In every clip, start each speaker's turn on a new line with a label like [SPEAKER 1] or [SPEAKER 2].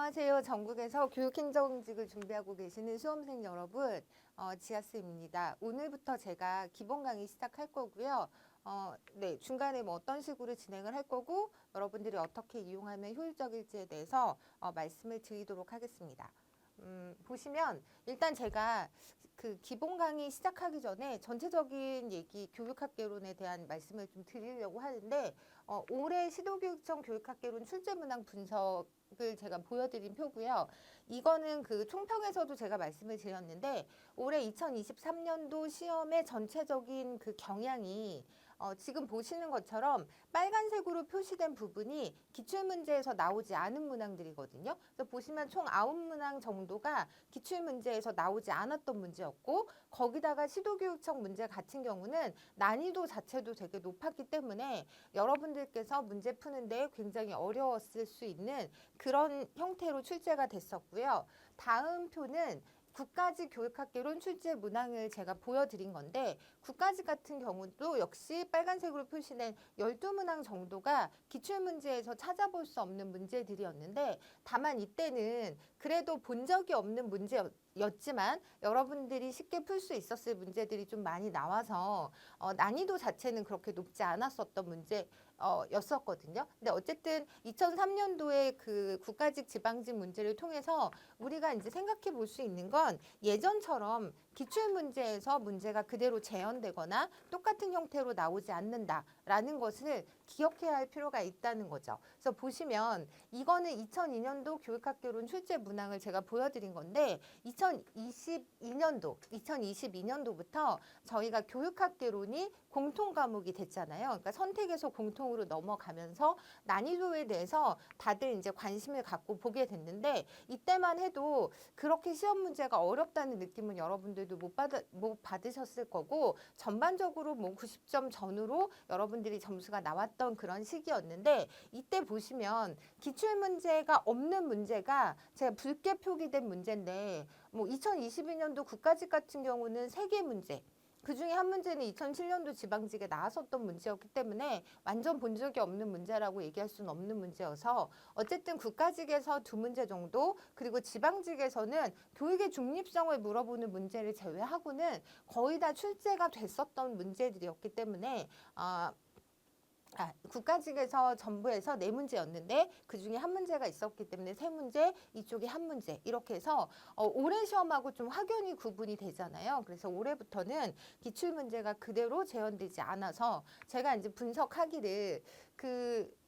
[SPEAKER 1] 안녕하세요. 전국에서 교육행정직을 준비하고 계시는 수험생 여러분, 지아스입니다. 오늘부터 제가 기본 강의 시작할 거고요. 네, 중간에 뭐 어떤 식으로 진행을 할 거고 여러분들이 어떻게 이용하면 효율적일지에 대해서 말씀을 드리도록 하겠습니다. 보시면 일단 제가 그 기본 강의 시작하기 전에 전체적인 얘기 교육학개론에 대한 말씀을 좀 드리려고 하는데 올해 시도교육청 교육학개론 출제문항 분석을 제가 보여드린 표고요. 이거는 그 총평에서도 제가 말씀을 드렸는데 올해 2023년도 시험의 전체적인 그 경향이 지금 보시는 것처럼 빨간색으로 표시된 부분이 기출문제에서 나오지 않은 문항들이거든요. 그래서 보시면 총 9문항 정도가 기출문제에서 나오지 않았던 문제였고 거기다가 시도교육청 문제 같은 경우는 난이도 자체도 되게 높았기 때문에 여러분들께서 문제 푸는데 굉장히 어려웠을 수 있는 그런 형태로 출제가 됐었고요. 다음 표는 국가직 교육학개론 출제 문항을 제가 보여드린 건데 국가직 같은 경우도 역시 빨간색으로 표시된 12문항 정도가 기출문제에서 찾아볼 수 없는 문제들이었는데 다만 이때는 그래도 본 적이 없는 문제였지만 여러분들이 쉽게 풀 수 있었을 문제들이 좀 많이 나와서 난이도 자체는 그렇게 높지 않았었던 문제 였었거든요. 근데 어쨌든 2003년도에 그 국가직 지방직 문제를 통해서 우리가 이제 생각해 볼 수 있는 건 예전처럼 기출문제에서 문제가 그대로 재현되거나 똑같은 형태로 나오지 않는다라는 것을 기억해야 할 필요가 있다는 거죠. 그래서 보시면 이거는 2002년도 교육학개론 출제 문항을 제가 보여드린 건데 2022년도부터 저희가 교육학개론이 공통 과목이 됐잖아요. 그러니까 선택에서 공통으로 넘어가면서 난이도에 대해서 다들 이제 관심을 갖고 보게 됐는데 이때만 해도 그렇게 시험 문제가 어렵다는 느낌은 여러분들도 못 받으셨을 거고 전반적으로 뭐 90점 전후로 여러분들이 점수가 나왔던 그런 시기였는데 이때 보시면 기출 문제가 없는 문제가 제가 붉게 표기된 문제인데 뭐 2022년도 국가직 같은 경우는 3개 문제 그 중에 한 문제는 2007년도 지방직에 나왔었던 문제였기 때문에 완전 본 적이 없는 문제라고 얘기할 수는 없는 문제여서 어쨌든 국가직에서 2문제 정도 그리고 지방직에서는 교육의 중립성을 물어보는 문제를 제외하고는 거의 다 출제가 됐었던 문제들이었기 때문에 국가직에서 전부에서 4문제였는데 그중에 한 문제가 있었기 때문에 3문제, 이쪽이 한 문제 이렇게 해서 올해 시험하고 좀 확연히 구분이 되잖아요. 그래서 올해부터는 기출문제가 그대로 재현되지 않아서 제가 이제 분석하기를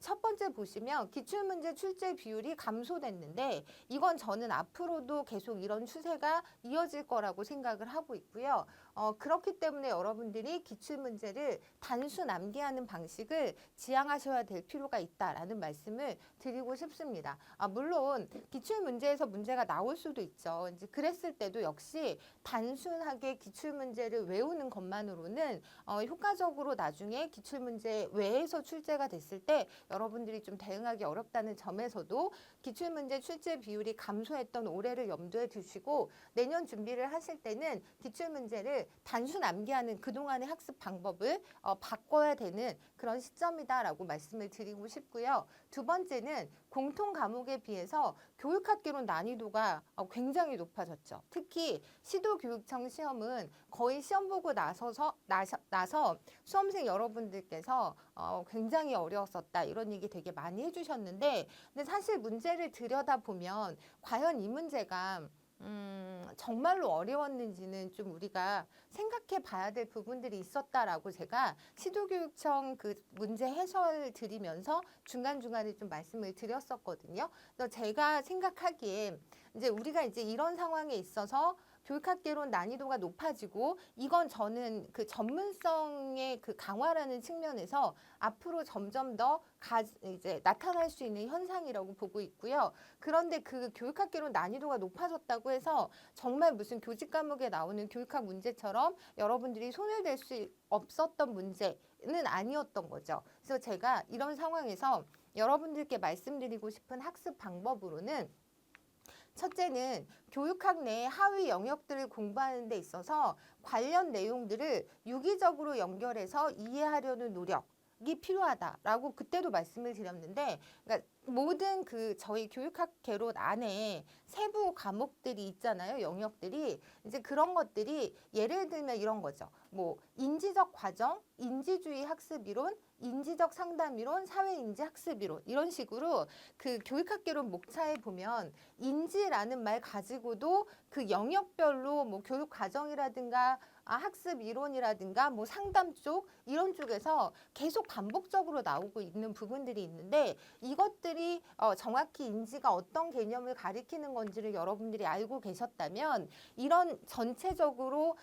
[SPEAKER 1] 첫 번째 보시면 기출문제 출제 비율이 감소됐는데 이건 저는 앞으로도 계속 이런 추세가 이어질 거라고 생각을 하고 있고요. 그렇기 때문에 여러분들이 기출문제를 단순 암기하는 방식을 지향하셔야 될 필요가 있다라는 말씀을 드리고 싶습니다. 물론 기출문제에서 문제가 나올 수도 있죠. 이제 그랬을 때도 역시 단순하게 기출문제를 외우는 것만으로는 효과적으로 나중에 기출문제 외에서 출제가 됐을 때 여러분들이 좀 대응하기 어렵다는 점에서도 기출문제 출제 비율이 감소했던 올해를 염두에 두시고 내년 준비를 하실 때는 기출문제를 단순 암기하는 그동안의 학습 방법을 바꿔야 되는 그런 시점이다라고 말씀을 드리고 싶고요. 두 번째는 공통 과목에 비해서 교육학개론 난이도가 굉장히 높아졌죠. 특히 시도교육청 시험은 거의 시험 보고 나서 수험생 여러분들께서 굉장히 어려웠었다 이런 얘기 되게 많이 해주셨는데 근데 사실 문제를 들여다보면 과연 이 문제가 정말로 어려웠는지는 좀 우리가 생각해 봐야 될 부분들이 있었다라고 제가 시도교육청 그 문제 해설 드리면서 중간중간에 좀 말씀을 드렸었거든요. 그래서 제가 생각하기에 이제 우리가 이제 이런 상황에 있어서 교육학개론 난이도가 높아지고 이건 저는 그 전문성의 그 강화라는 측면에서 앞으로 점점 더 이제 나타날 수 있는 현상이라고 보고 있고요. 그런데 그 교육학개론 난이도가 높아졌다고 해서 정말 무슨 교직 과목에 나오는 교육학 문제처럼 여러분들이 손을 댈 수 없었던 문제는 아니었던 거죠. 그래서 제가 이런 상황에서 여러분들께 말씀드리고 싶은 학습 방법으로는 첫째는 교육학 내 하위 영역들을 공부하는 데 있어서 관련 내용들을 유기적으로 연결해서 이해하려는 노력 이 필요하다라고 그때도 말씀을 드렸는데, 그러니까 모든 그 저희 교육학 개론 안에 세부 과목들이 있잖아요. 영역들이. 이제 그런 것들이 예를 들면 이런 거죠. 뭐 인지적 과정, 인지주의 학습 이론, 인지적 상담 이론, 사회인지 학습 이론 이런 식으로 그 교육학 개론 목차에 보면 인지라는 말 가지고도 그 영역별로 뭐 교육 과정이라든가 학습 이론이라든가 뭐 상담 쪽 이런 쪽에서 계속 반복적으로 나오고 있는 부분들이 있는데, 이것들이 정확히 인지가 어떤 개념을 가리키는 건지를 여러분들이 알고 계셨다면 이런 전체적으로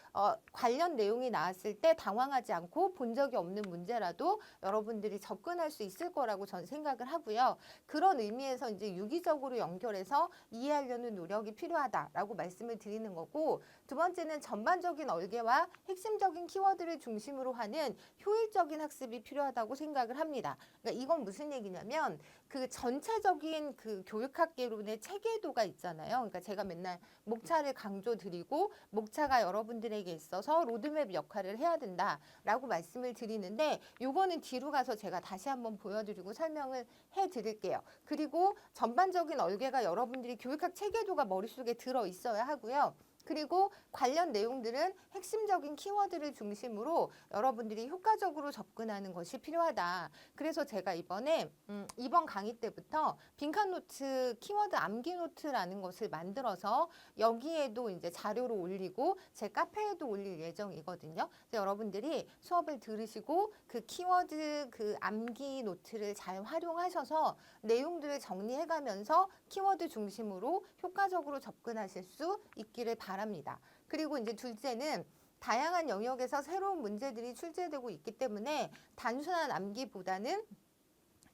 [SPEAKER 1] 관련 내용이 나왔을 때 당황하지 않고 본 적이 없는 문제라도 여러분들이 접근할 수 있을 거라고 전 생각을 하고요. 그런 의미에서 이제 유기적으로 연결해서 이해하려는 노력이 필요하다라고 말씀을 드리는 거고, 두 번째는 전반적인 얼개와 핵심적인 키워드를 중심으로 하는 효율적인 학습이 필요하다고 생각을 합니다. 그러니까 이건 무슨 얘기냐면 그 전체적인 그 교육학 개론의 체계도가 있잖아요. 그러니까 제가 맨날 목차를 강조드리고 목차가 여러분들에게 있어서 로드맵 역할을 해야 된다라고 말씀을 드리는데, 요거는 뒤로 가서 제가 다시 한번 보여드리고 설명을 해드릴게요. 그리고 전반적인 얼개가 여러분들이 교육학 체계도가 머릿속에 들어 있어야 하고요. 그리고 관련 내용들은 핵심적인 키워드를 중심으로 여러분들이 효과적으로 접근하는 것이 필요하다. 그래서 제가 이번에 이번 강의 때부터 빈칸 노트, 키워드 암기 노트라는 것을 만들어서 여기에도 이제 자료로 올리고 제 카페에도 올릴 예정이거든요. 그래서 여러분들이 수업을 들으시고 그 키워드 그 암기 노트를 잘 활용하셔서 내용들을 정리해가면서 키워드 중심으로 효과적으로 접근하실 수 있기를 바랍니다. 그리고 이제 둘째는 다양한 영역에서 새로운 문제들이 출제되고 있기 때문에 단순한 암기보다는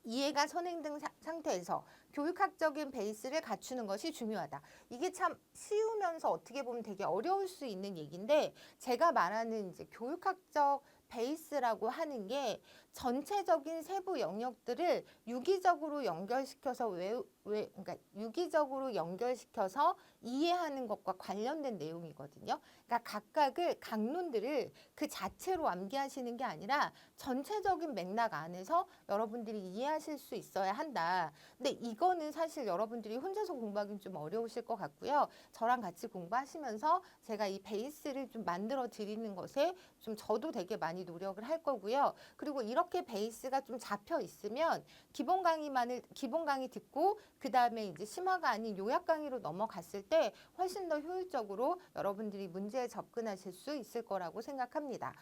[SPEAKER 1] 이해가 선행된 상태에서 교육학적인 베이스를 갖추는 것이 중요하다. 이게 참 쉬우면서 어떻게 보면 되게 어려울 수 있는 얘기인데, 제가 말하는 이제 교육학적 베이스라고 하는 게 전체적인 세부 영역들을 유기적으로 연결시켜서 그러니까 유기적으로 연결시켜서 이해하는 것과 관련된 내용이거든요. 그러니까 각각을 강론들을 그 자체로 암기하시는 게 아니라 전체적인 맥락 안에서 여러분들이 이해하실 수 있어야 한다. 근데 이거는 사실 여러분들이 혼자서 공부하기는 좀 어려우실 것 같고요. 저랑 같이 공부하시면서 제가 이 베이스를 좀 만들어 드리는 것에 좀 저도 되게 많이 노력을 할 거고요. 그리고 이렇게 베이스가 좀 잡혀 있으면 기본 강의 듣고 그 다음에 이제 심화가 아닌 요약 강의로 넘어갔을 때 훨씬 더 효율적으로 여러분들이 문제에 접근하실 수 있을 거라고 생각합니다.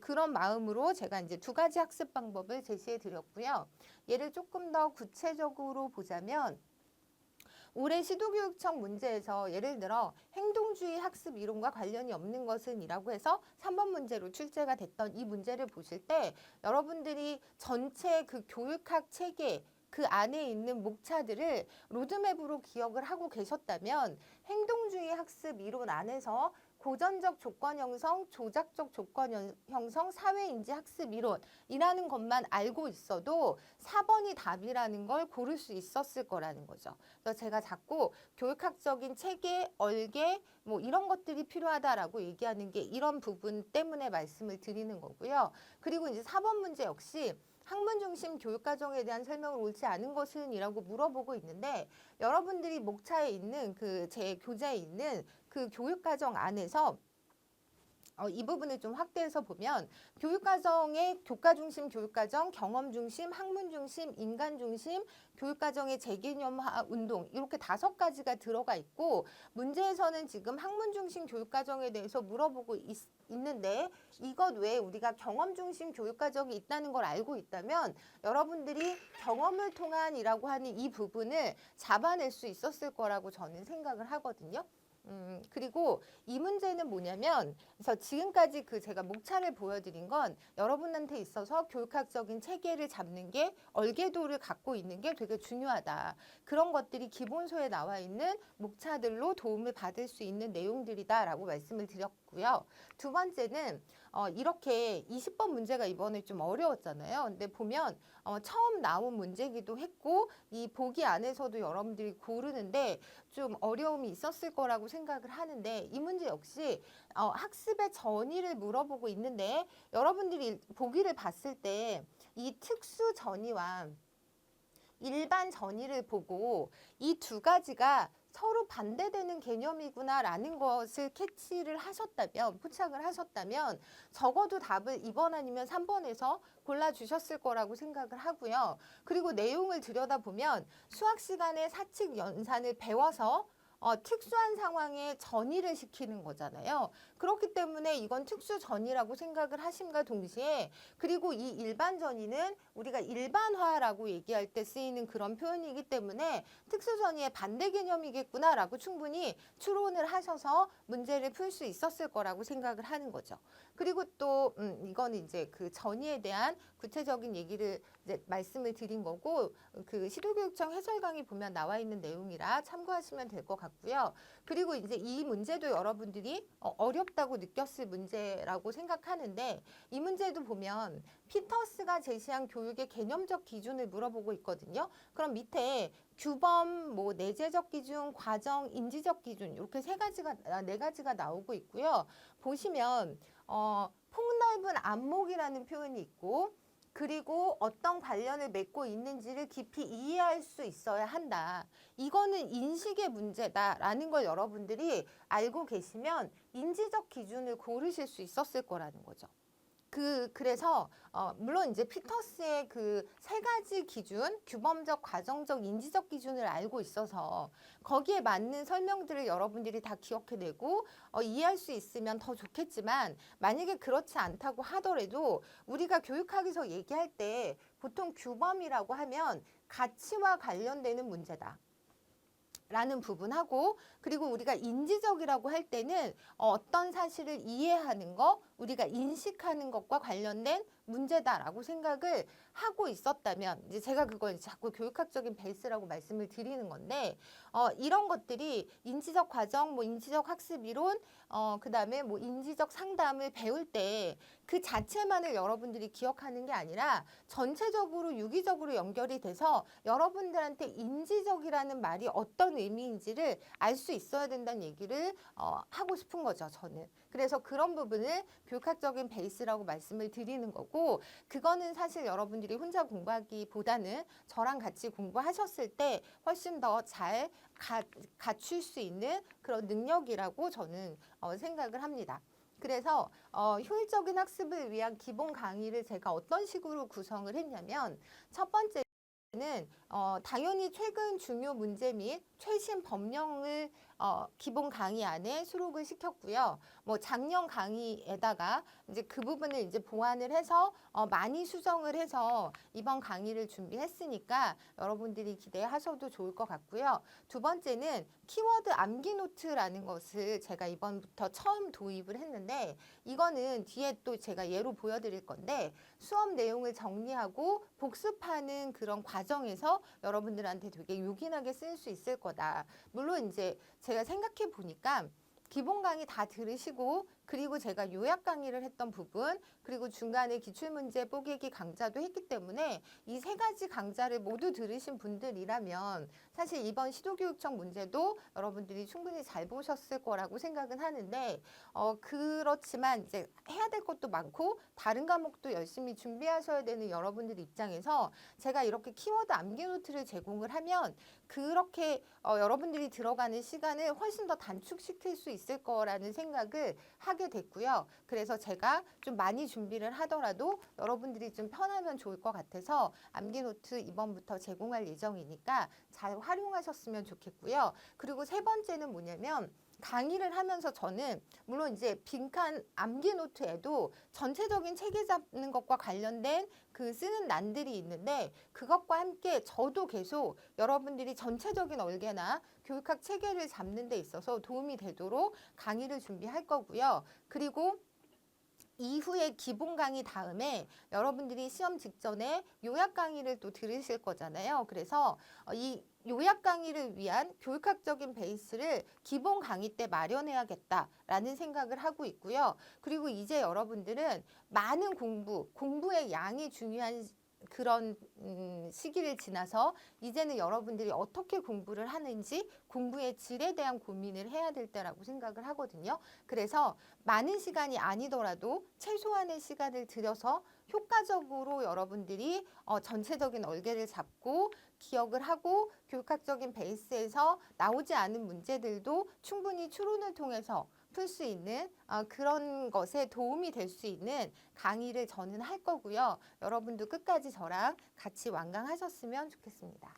[SPEAKER 1] 그런 마음으로 제가 이제 두 가지 학습 방법을 제시해 드렸고요. 얘를 조금 더 구체적으로 보자면, 올해 시도교육청 문제에서 예를 들어 행동주의 학습 이론과 관련이 없는 것은 이라고 해서 3번 문제로 출제가 됐던 이 문제를 보실 때 여러분들이 전체 그 교육학 체계 그 안에 있는 목차들을 로드맵으로 기억을 하고 계셨다면 행동주의 학습 이론 안에서 고전적 조건 형성, 조작적 조건 형성, 사회인지 학습 이론이라는 것만 알고 있어도 4번이 답이라는 걸 고를 수 있었을 거라는 거죠. 그래서 제가 자꾸 교육학적인 체계, 얼개 뭐 이런 것들이 필요하다라고 얘기하는 게 이런 부분 때문에 말씀을 드리는 거고요. 그리고 이제 4번 문제 역시 학문 중심 교육과정에 대한 설명을 옳지 않은 것은 이라고 물어보고 있는데, 여러분들이 목차에 있는 그 제 교재에 있는 그 교육과정 안에서 이 부분을 좀 확대해서 보면 교육과정의 교과중심 교육과정, 경험중심, 학문중심, 인간중심, 교육과정의 재개념화 운동 이렇게 5가지가 들어가 있고, 문제에서는 지금 학문중심 교육과정에 대해서 물어보고 있는데 이것 외에 우리가 경험중심 교육과정이 있다는 걸 알고 있다면 여러분들이 경험을 통한이라고 하는 이 부분을 잡아낼 수 있었을 거라고 저는 생각을 하거든요. 그리고 이 문제는 뭐냐면, 그래서 지금까지 그 제가 목차를 보여드린 건 여러분한테 있어서 교육학적인 체계를 잡는 게 얼개도를 갖고 있는 게 되게 중요하다. 그런 것들이 기본서에 나와 있는 목차들로 도움을 받을 수 있는 내용들이다라고 말씀을 드렸고요. 두 번째는 이렇게 20번 문제가 이번에 좀 어려웠잖아요. 근데 보면 처음 나온 문제기도 했고 이 보기 안에서도 여러분들이 고르는데 좀 어려움이 있었을 거라고 생각을 하는데 이 문제 역시 학습의 전의를 물어보고 있는데 여러분들이 보기를 봤을 때 이 특수 전의와 일반 전의를 보고 이 두 가지가 서로 반대되는 개념이구나라는 것을 캐치를 하셨다면, 포착을 하셨다면 적어도 답을 2번 아니면 3번에서 골라주셨을 거라고 생각을 하고요. 그리고 내용을 들여다보면 수학 시간에 사칙 연산을 배워서 특수한 상황에 전이를 시키는 거잖아요. 그렇기 때문에 이건 특수 전이라고 생각을 하심과 동시에 그리고 이 일반 전이는 우리가 일반화라고 얘기할 때 쓰이는 그런 표현이기 때문에 특수 전이의 반대 개념이겠구나라고 충분히 추론을 하셔서 문제를 풀 수 있었을 거라고 생각을 하는 거죠. 그리고 또 이거는 이제 그 전이에 대한 구체적인 얘기를 이제 말씀을 드린 거고 그 시도교육청 해설 강의 보면 나와 있는 내용이라 참고하시면 될 것 같고요. 그리고 이제 이 문제도 여러분들이 어렵다고 느꼈을 문제라고 생각하는데 이 문제도 보면 피터스가 제시한 교육의 개념적 기준을 물어보고 있거든요. 그럼 밑에 규범, 뭐 내재적 기준, 과정, 인지적 기준 이렇게 네 가지가 나오고 있고요. 보시면 폭넓은 안목이라는 표현이 있고 그리고 어떤 관련을 맺고 있는지를 깊이 이해할 수 있어야 한다. 이거는 인식의 문제다라는 걸 여러분들이 알고 계시면 인지적 기준을 고르실 수 있었을 거라는 거죠. 그래서 물론 이제 피터스의 그 세 가지 기준, 규범적, 과정적, 인지적 기준을 알고 있어서 거기에 맞는 설명들을 여러분들이 다 기억해내고 이해할 수 있으면 더 좋겠지만 만약에 그렇지 않다고 하더라도 우리가 교육학에서 얘기할 때 보통 규범이라고 하면 가치와 관련되는 문제다. 라는 부분하고 그리고 우리가 인지적이라고 할 때는 어떤 사실을 이해하는 거, 우리가 인식하는 것과 관련된 문제다라고 생각을 하고 있었다면 이제 제가 그걸 자꾸 교육학적인 베이스라고 말씀을 드리는 건데 이런 것들이 인지적 과정, 뭐 인지적 학습 이론, 그다음에 뭐 인지적 상담을 배울 때 그 자체만을 여러분들이 기억하는 게 아니라 전체적으로 유기적으로 연결이 돼서 여러분들한테 인지적이라는 말이 어떤 의미인지를 알 수 있어야 된다는 얘기를 하고 싶은 거죠, 저는. 그래서 그런 부분을 교육학적인 베이스라고 말씀을 드리는 거고 그거는 사실 여러분들이 혼자 공부하기보다는 저랑 같이 공부하셨을 때 훨씬 더 잘 갖출 수 있는 그런 능력이라고 저는 생각을 합니다. 그래서 효율적인 학습을 위한 기본 강의를 제가 어떤 식으로 구성을 했냐면 첫 번째는 당연히 최근 중요 문제 및 최신 법령을 기본 강의 안에 수록을 시켰고요. 뭐 작년 강의에다가 이제 그 부분을 이제 보완을 해서 많이 수정을 해서 이번 강의를 준비했으니까 여러분들이 기대하셔도 좋을 것 같고요. 두 번째는 키워드 암기 노트라는 것을 제가 이번부터 처음 도입을 했는데 이거는 뒤에 또 제가 예로 보여드릴 건데 수업 내용을 정리하고 복습하는 그런 과정에서 여러분들한테 되게 요긴하게 쓸 수 있을 거다. 물론 이제 제가 생각해 보니까 기본 강의 다 들으시고 그리고 제가 요약 강의를 했던 부분 그리고 중간에 기출문제 뽀개기 강좌도 했기 때문에 이 세 가지 강좌를 모두 들으신 분들이라면 사실 이번 시도교육청 문제도 여러분들이 충분히 잘 보셨을 거라고 생각은 하는데 그렇지만 이제 해야 될 것도 많고 다른 과목도 열심히 준비하셔야 되는 여러분들 입장에서 제가 이렇게 키워드 암기 노트를 제공을 하면 그렇게 여러분들이 들어가는 시간을 훨씬 더 단축시킬 수 있을 거라는 생각을 하게 됐고요. 그래서 제가 좀 많이 준비를 하더라도 여러분들이 좀 편하면 좋을 것 같아서 암기 노트 이번부터 제공할 예정이니까 잘 활용하셨으면 좋겠고요. 그리고 세 번째는 뭐냐면 강의를 하면서 저는 물론 이제 빈칸 암기 노트에도 전체적인 체계 잡는 것과 관련된 그 쓰는 난들이 있는데 그것과 함께 저도 계속 여러분들이 전체적인 얼개나 교육학 체계를 잡는 데 있어서 도움이 되도록 강의를 준비할 거고요. 그리고 이후에 기본 강의 다음에 여러분들이 시험 직전에 요약 강의를 또 들으실 거잖아요. 그래서 이 요약 강의를 위한 교육학적인 베이스를 기본 강의 때 마련해야겠다라는 생각을 하고 있고요. 그리고 이제 여러분들은 많은 공부의 양이 중요한 그런 시기를 지나서 이제는 여러분들이 어떻게 공부를 하는지 공부의 질에 대한 고민을 해야 될 때라고 생각을 하거든요. 그래서 많은 시간이 아니더라도 최소한의 시간을 들여서 효과적으로 여러분들이 전체적인 얼개를 잡고 기억을 하고 교육학적인 베이스에서 나오지 않은 문제들도 충분히 추론을 통해서 풀 수 있는 그런 것에 도움이 될 수 있는 강의를 저는 할 거고요. 여러분도 끝까지 저랑 같이 완강하셨으면 좋겠습니다.